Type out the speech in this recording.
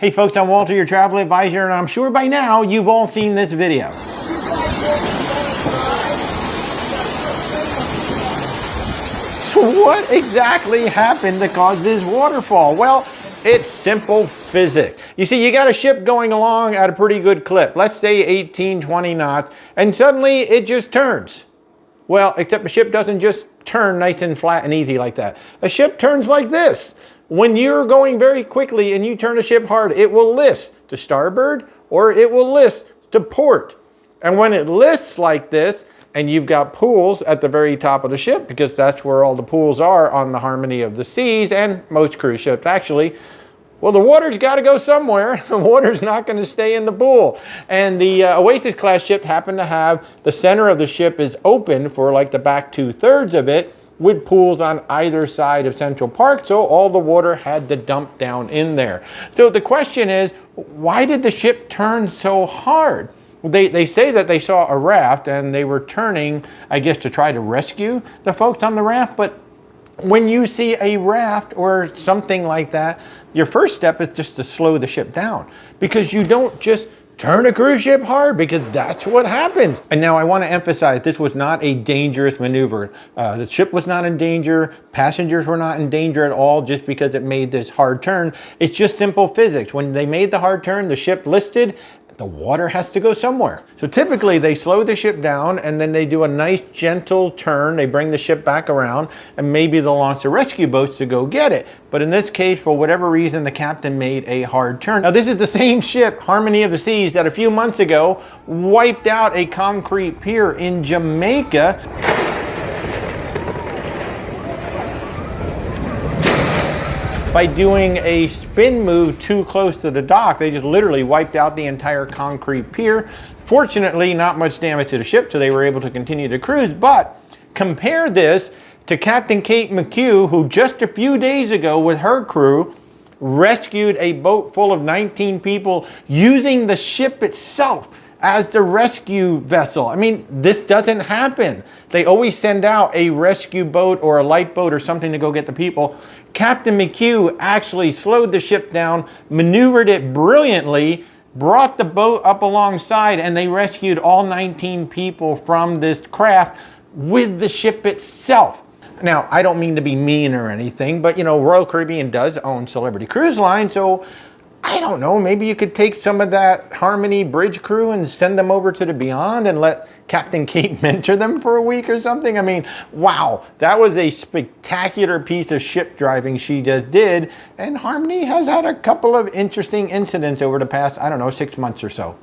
Hey folks, I'm Walter, your travel advisor, and I'm sure by now you've all seen this video. So what exactly happened to cause this waterfall? Well, it's simple physics. You see, you got a ship going along at a pretty good clip, let's say 18, 20 knots, and suddenly it just turns. Well, except the ship doesn't just turn nice and flat and easy like that. A ship turns like this. When you're going very quickly and you turn the ship hard, it will list to starboard or it will list to port. And when it lists like this, and you've got pools at the very top of the ship, because that's where all the pools are on the Harmony of the Seas and most cruise ships actually, well, the water's got to go somewhere. The water's not going to stay in the pool. And the Oasis class ship happened to have the center of the ship is open for like the back 2/3 of it, with pools on either side of Central Park, so all the water had to dump down in there. So the question is, why did the ship turn so hard? They say that they saw a raft and they were turning, I guess, to try to rescue the folks on the raft, but when you see a raft or something like that, your first step is just to slow the ship down, because you don't just turn a cruise ship hard, because that's what happens. And now I want to emphasize, this was not a dangerous maneuver. The ship was not in danger. Passengers were not in danger at all just because it made this hard turn. It's just simple physics. When they made the hard turn, the ship listed, the water has to go somewhere. So typically they slow the ship down and then they do a nice gentle turn. They bring the ship back around and maybe they'll launch the rescue boats to go get it. But in this case, for whatever reason, the captain made a hard turn. Now this is the same ship, Harmony of the Seas, that a few months ago wiped out a concrete pier in Jamaica. By doing a spin move too close to the dock. They just literally wiped out the entire concrete pier. Fortunately, not much damage to the ship, so they were able to continue to cruise. But compare this to Captain Kate McHugh, who just a few days ago with her crew rescued a boat full of 19 people using the ship itself as the rescue vessel. I mean, this doesn't happen. They always send out a rescue boat or a light boat or something to go get the people. Captain McHugh actually slowed the ship down, maneuvered it brilliantly, brought the boat up alongside, and they rescued all 19 people from this craft with the ship itself. Now, I don't mean to be mean or anything, but you know, Royal Caribbean does own Celebrity Cruise Line, so I don't know, maybe you could take some of that Harmony bridge crew and send them over to the Beyond and let Captain Kate mentor them for a week or something. I mean, wow, that was a spectacular piece of ship driving she just did. And Harmony has had a couple of interesting incidents over the past, I don't know, 6 months or so.